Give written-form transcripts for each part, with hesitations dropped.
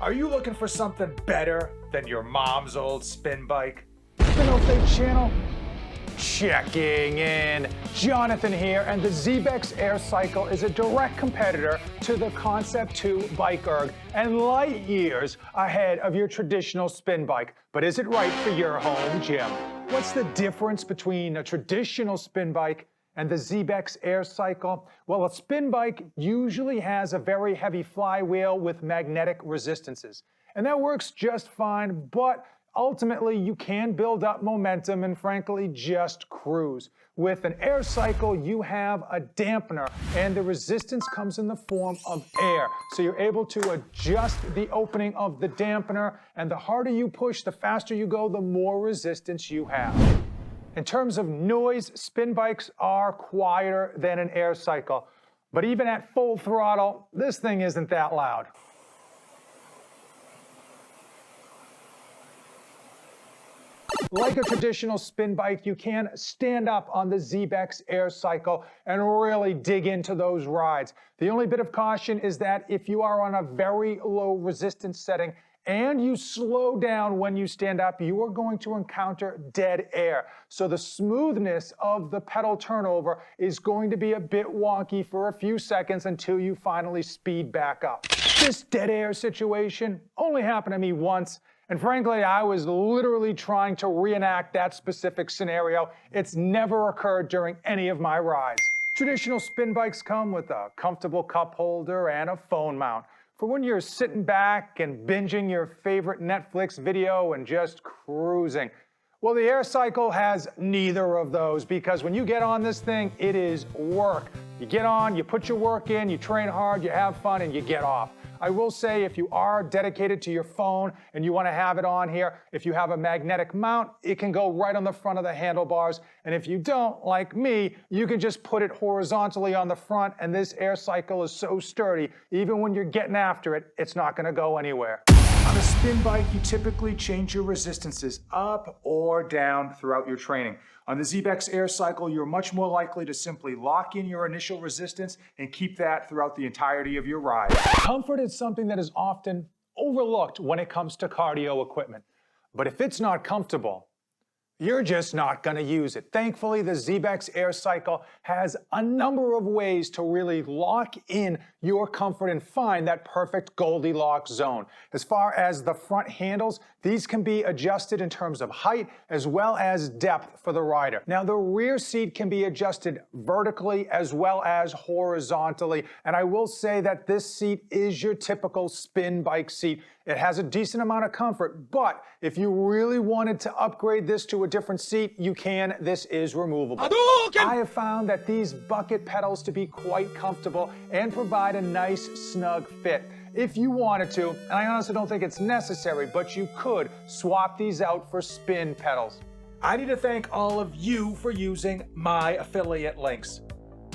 Are you looking for something better than your mom's old spin bike? Spin Fake channel, checking in. Jonathan here, and the Xebex Air Cycle is a direct competitor to the Concept 2 bikeerg and light years ahead of your traditional spin bike. But is it right for your home gym? What's the difference between a traditional spin bike and the Xebex Air Cycle? Well, a spin bike usually has a very heavy flywheel with magnetic resistances, and that works just fine, but ultimately you can build up momentum and frankly just cruise. With an air cycle, you have a dampener, and the resistance comes in the form of air. So you're able to adjust the opening of the dampener, and the harder you push, the faster you go, the more resistance you have. In terms of noise, spin bikes are quieter than an air cycle, but even at full throttle, this thing isn't that loud. Like a traditional spin bike, you can stand up on the Xebex Air Cycle and really dig into those rides. The only bit of caution is that if you are on a very low resistance setting and you slow down when you stand up, you are going to encounter dead air. So the smoothness of the pedal turnover is going to be a bit wonky for a few seconds until you finally speed back up. This dead air situation only happened to me once, and frankly, I was literally trying to reenact that specific scenario. It's never occurred during any of my rides. Traditional spin bikes come with a comfortable cup holder and a phone mount for when you're sitting back and binging your favorite Netflix video and just cruising. Well, the Air Cycle has neither of those, because when you get on this thing, it is work. You get on, you put your work in, you train hard, you have fun, and you get off. I will say, if you are dedicated to your phone and you want to have it on here, if you have a magnetic mount, it can go right on the front of the handlebars. And if you don't, like me, you can just put it horizontally on the front, and this Air Cycle is so sturdy, even when you're getting after it, it's not going to go anywhere. On a spin bike, you typically change your resistances up or down throughout your training. On the Xebex Air Cycle, you're much more likely to simply lock in your initial resistance and keep that throughout the entirety of your ride. Comfort is something that is often overlooked when it comes to cardio equipment. But if it's not comfortable, you're just not going to use it. Thankfully, the Xebex Air Cycle has a number of ways to really lock in your comfort and find that perfect Goldilocks zone. As far as the front handles, these can be adjusted in terms of height as well as depth for the rider. Now, the rear seat can be adjusted vertically as well as horizontally, and I will say that this seat is your typical spin bike seat. It has a decent amount of comfort, but if you really wanted to upgrade this to a different seat, you can. This is removable. I have found that these bucket pedals to be quite comfortable and provide a nice snug fit. If you wanted to, and I honestly don't think it's necessary, but you could swap these out for spin pedals. I need to thank all of you for using my affiliate links,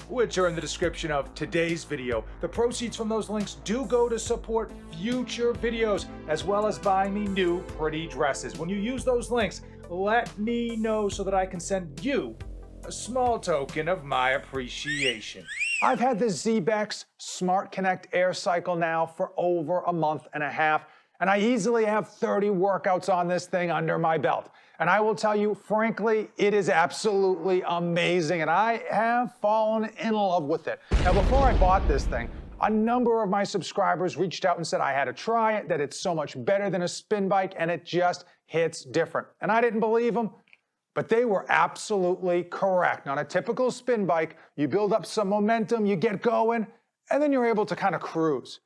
which are in the description of today's video. The proceeds from those links do go to support future videos, as well as buying me new pretty dresses. When you use those links, let me know so that I can send you a small token of my appreciation. I've had the Xebex Smart Connect Air Cycle now for over a month and a half, and I easily have 30 workouts on this thing under my belt. And I will tell you, frankly, it is absolutely amazing, and I have fallen in love with it. Now, before I bought this thing, a number of my subscribers reached out and said I had to try it, that it's so much better than a spin bike, and it just hits different. And I didn't believe them, but they were absolutely correct. On a typical spin bike, you build up some momentum, you get going, and then you're able to kind of cruise.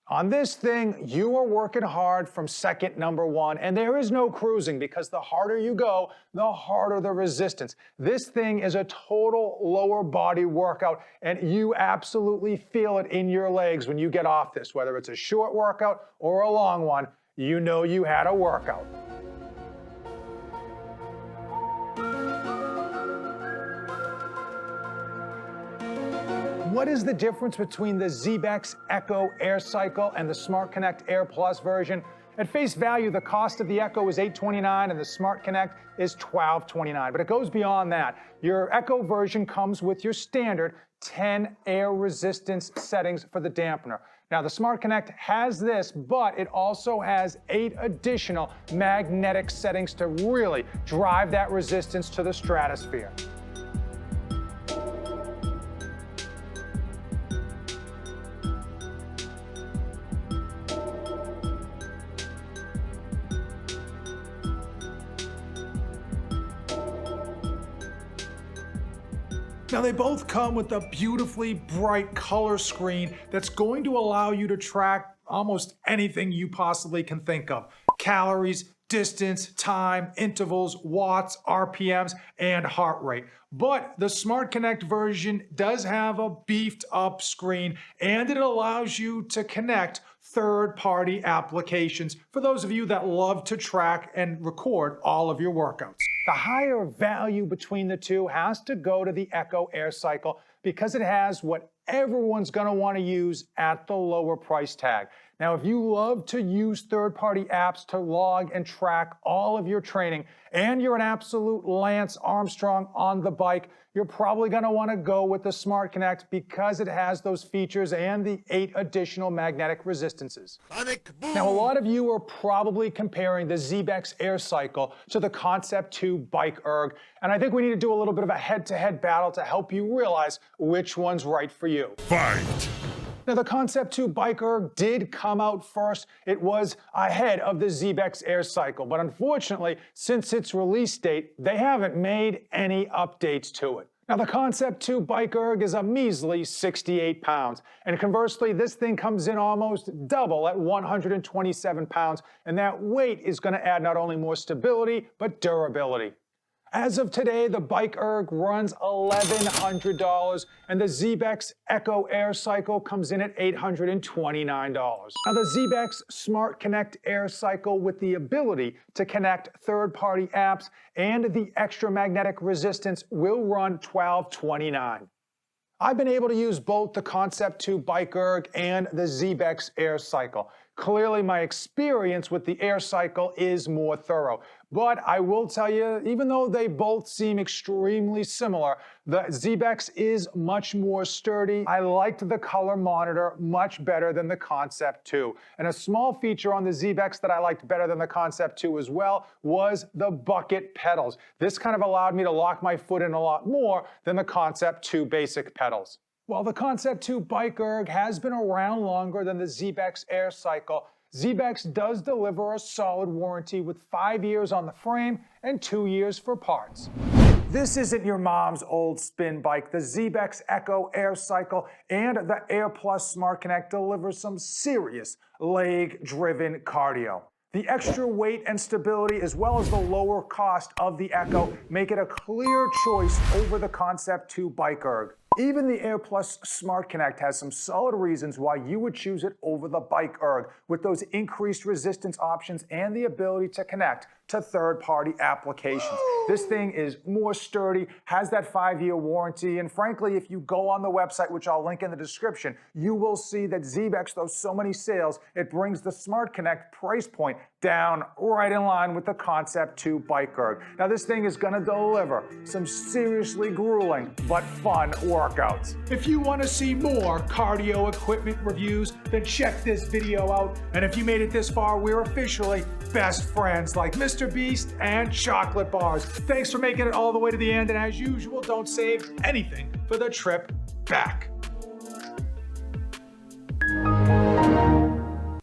On this thing, you are working hard from second number one, and there is no cruising, because the harder you go, the harder the resistance. This thing is a total lower body workout, and you absolutely feel it in your legs when you get off this. Whether it's a short workout or a long one, you know you had a workout. What is the difference between the Xebex Echo Air Cycle and the Smart Connect AirPlus version? At face value, the cost of the Echo is $829 and the Smart Connect is $1229, but it goes beyond that. Your Echo version comes with your standard 10 air resistance settings for the dampener. Now the Smart Connect has this, but it also has 8 additional magnetic settings to really drive that resistance to the stratosphere. Now they both come with a beautifully bright color screen that's going to allow you to track almost anything you possibly can think of. Calories, distance, time, intervals, watts, RPMs, and heart rate. But the Smart Connect version does have a beefed up screen, and it allows you to connect third-party applications for those of you that love to track and record all of your workouts. The higher value between the two has to go to the Echo AirCycle because it has what everyone's going to want to use at the lower price tag. Now, if you love to use third-party apps to log and track all of your training, and you're an absolute Lance Armstrong on the bike, you're probably going to want to go with the Smart Connect because it has those features and the 8 additional magnetic resistances. Now, a lot of you are probably comparing the Xebex AirCycle to the Concept 2 bikeerg, and I think we need to do a little bit of a head-to-head battle to help you realize which one's right for you. Fight! Now, the Concept 2 bikeerg did come out first. It was ahead of the Xebex AirCycle, but unfortunately, since its release date, they haven't made any updates to it. Now, the Concept 2 bikeerg is a measly 68 pounds, and conversely, this thing comes in almost double at 127 pounds, and that weight is going to add not only more stability, but durability. As of today, the bikeerg runs $1,100, and the Xebex Echo AirCycle comes in at $829. Now, the Xebex Smart Connect AirCycle, with the ability to connect third-party apps and the extra magnetic resistance, will run $1,229. I've been able to use both the Concept 2 bikeerg and the Xebex AirCycle. Clearly, my experience with the AirCycle is more thorough. But I will tell you, even though they both seem extremely similar, the Xebex is much more sturdy. I liked the color monitor much better than the Concept 2. And a small feature on the Xebex that I liked better than the Concept 2 as well was the bucket pedals. This kind of allowed me to lock my foot in a lot more than the Concept 2 basic pedals. While the Concept 2 bikeerg has been around longer than the Xebex AirCycle, Xebex does deliver a solid warranty with 5 years on the frame and 2 years for parts. This isn't your mom's old spin bike. The Xebex Echo AirCycle and the AirPlus Smart Connect deliver some serious leg-driven cardio. The extra weight and stability, as well as the lower cost of the Echo, make it a clear choice over the Concept 2 bikeerg. Even the AirPlus Smart Connect has some solid reasons why you would choose it over the bikeerg, with those increased resistance options and the ability to connect to third-party applications. This thing is more sturdy, has that 5-year warranty, and frankly, if you go on the website, which I'll link in the description, you will see that Xebex, though so many sales, it brings the Smart Connect price point down right in line with the Concept 2 bikeerg. Now, this thing is gonna deliver some seriously grueling but fun workouts. If you want to see more cardio equipment reviews, then check this video out. And if you made it this far, we're officially best friends, like Mr. Beast and chocolate bars. Thanks for making it all the way to the end, and as usual, don't save anything for the trip back.